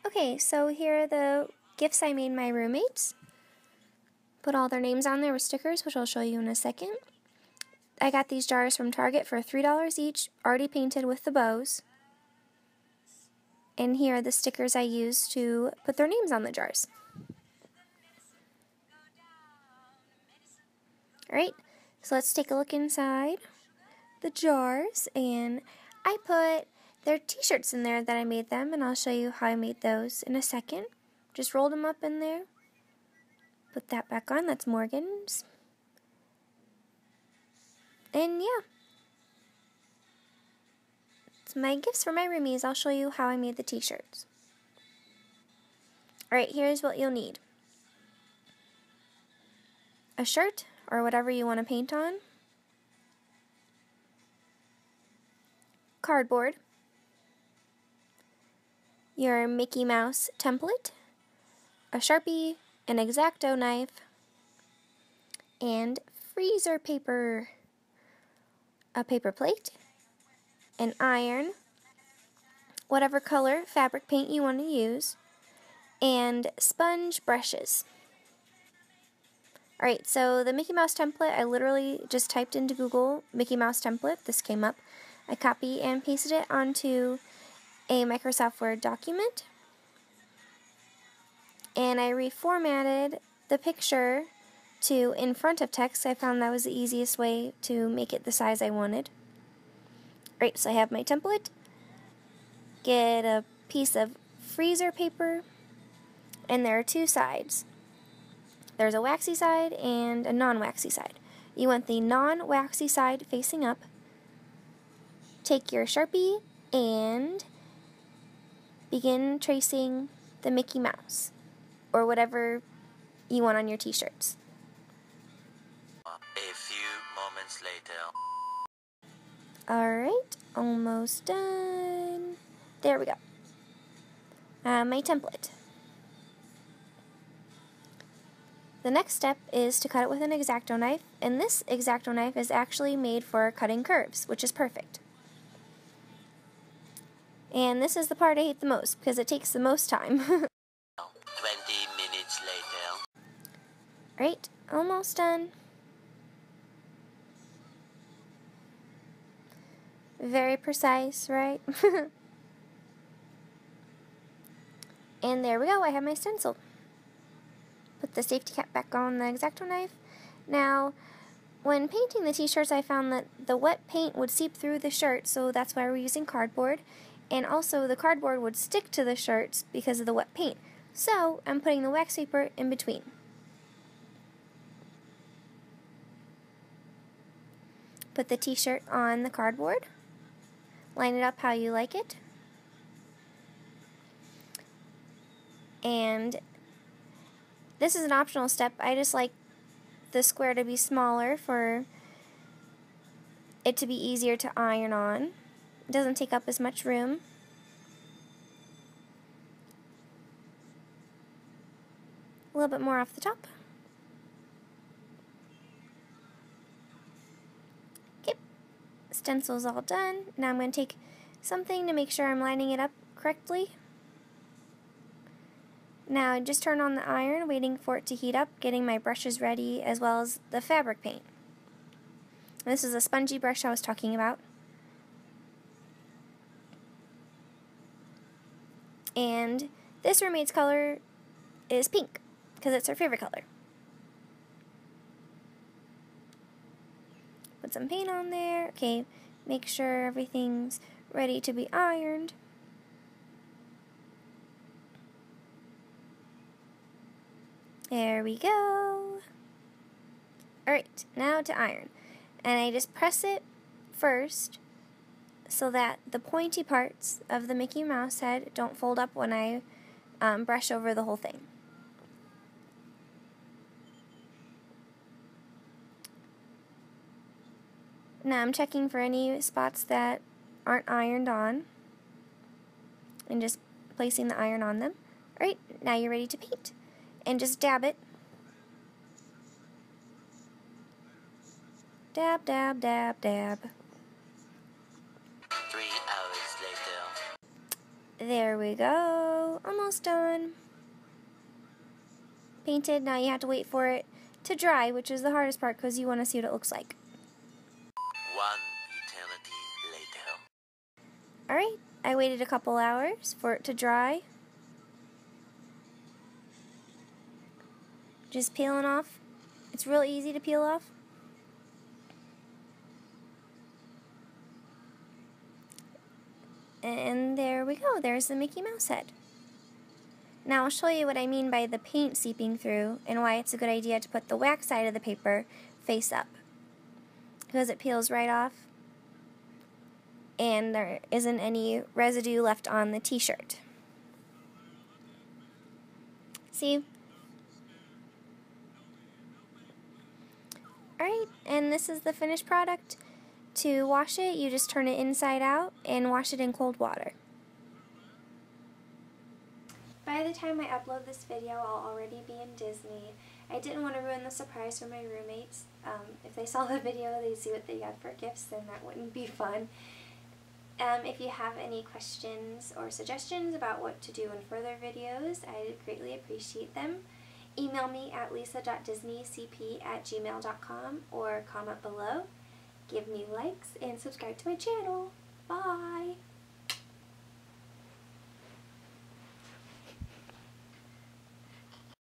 Okay, so here are the gifts I made my roommates. Put all their names on there with stickers, which I'll show you in a second. I got these jars from Target for $3 each, already painted with the bows. And here are the stickers I used to put their names on the jars. Alright, so let's take a look inside the jars, and I put their t-shirts in there that I made them, and I'll show you how I made those in a second. Just rolled them up in there. Put that back on, that's Morgan's. And yeah. It's my gifts for my roomies. I'll show you how I made the t-shirts. Alright, here's what you'll need. A shirt, or whatever you want to paint on. Cardboard. Your Mickey Mouse template. A Sharpie, an X-Acto knife, and freezer paper. A paper plate. An iron. Whatever color fabric paint you want to use. And sponge brushes. Alright, so the Mickey Mouse template, I literally just typed into Google Mickey Mouse template. This came up. I copy and pasted it onto a Microsoft Word document. And I reformatted the picture to in front of text. I found that was the easiest way to make it the size I wanted. Alright, so I have my template. Get a piece of freezer paper. And there are two sides. There's a waxy side and a non-waxy side. You want the non-waxy side facing up. Take your Sharpie and begin tracing the Mickey Mouse, or whatever you want on your t-shirts. A few moments later. Alright, almost done. There we go. My template. The next step is to cut it with an X-Acto knife, and this X-Acto knife is actually made for cutting curves, which is perfect. And this is the part I hate the most, because it takes the most time. 20 minutes later. Alright, almost done. Very precise, right? And there we go, I have my stencil. Put the safety cap back on the X-Acto knife. Now, when painting the t-shirts, I found that the wet paint would seep through the shirt, so that's why we're using cardboard. And also, the cardboard would stick to the shirts because of the wet paint. So, I'm putting the wax paper in between. Put the t-shirt on the cardboard. Line it up how you like it. And this is an optional step. I just like the square to be smaller for it to be easier to iron on. It doesn't take up as much room. A little bit more off the top. Okay, stencil's all done. Now I'm going to take something to make sure I'm lining it up correctly. Now I just turn on the iron, waiting for it to heat up, getting my brushes ready, as well as the fabric paint. And this is a spongy brush I was talking about. And this roommate's color is pink, because it's her favorite color. Put some paint on there. Okay, make sure everything's ready to be ironed. There we go. Alright, now to iron. And I just press it first so that the pointy parts of the Mickey Mouse head don't fold up when I brush over the whole thing. Now I'm checking for any spots that aren't ironed on and just placing the iron on them. Alright, now you're ready to paint. And just dab it. Dab, dab, dab, dab. 3 hours later. There we go. Almost done. Painted. Now you have to wait for it to dry, which is the hardest part because you want to see what it looks like. 1 eternity later. Alright, I waited a couple hours for it to dry. Just peeling off. It's real easy to peel off. And there we go. There's the Mickey Mouse head. Now I'll show you what I mean by the paint seeping through and why it's a good idea to put the wax side of the paper face up. Because it peels right off and there isn't any residue left on the t-shirt. See? Alright, and this is the finished product. To wash it, you just turn it inside out and wash it in cold water. By the time I upload this video, I'll already be in Disney. I didn't want to ruin the surprise for my roommates. If they saw the video, they'd see what they got for gifts, and that wouldn't be fun. If you have any questions or suggestions about what to do in further videos, I'd greatly appreciate them. Email me at lisa.disneycp@gmail.com or comment below. Give me likes and subscribe to my channel. Bye!